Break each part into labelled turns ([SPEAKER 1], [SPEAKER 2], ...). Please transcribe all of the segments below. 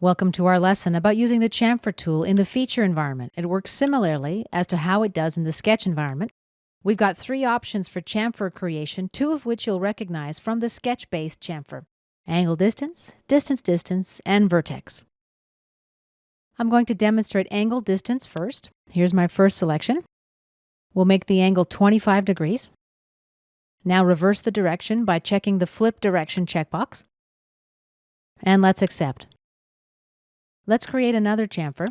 [SPEAKER 1] Welcome to our lesson about using the chamfer tool in the feature environment. It works similarly as to how it does in the sketch environment. We've got 3 options for chamfer creation, 2 of which you'll recognize from the sketch-based chamfer: angle distance, distance distance, and vertex. I'm going to demonstrate angle distance first. Here's my first selection. We'll make the angle 25 degrees. Now reverse the direction by checking the flip direction checkbox. And let's accept. Let's create another chamfer.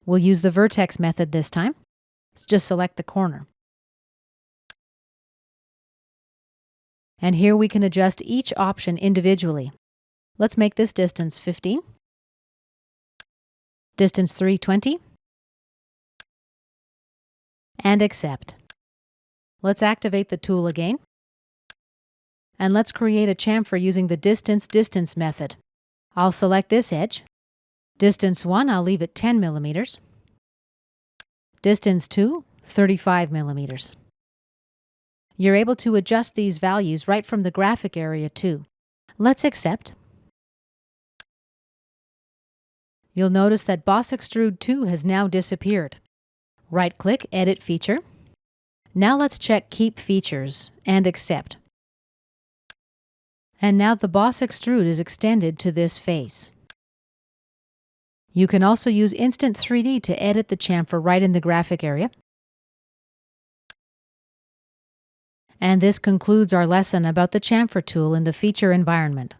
[SPEAKER 1] We'll use the vertex method this time. Let's just select the corner. And here we can adjust each option individually. Let's make this distance 15. Distance 320. And accept. Let's activate the tool again. And let's create a chamfer using the distance method. I'll select this edge. Distance 1, I'll leave it 10 millimeters. Distance 2, 35 millimeters. You're able to adjust these values right from the graphic area too. Let's accept. You'll notice that Boss Extrude 2 has now disappeared. Right-click, Edit Feature. Now let's check Keep Features and accept. And now the Boss Extrude is extended to this face. You can also use Instant 3D to edit the chamfer right in the graphic area. And this concludes our lesson about the chamfer tool in the feature environment.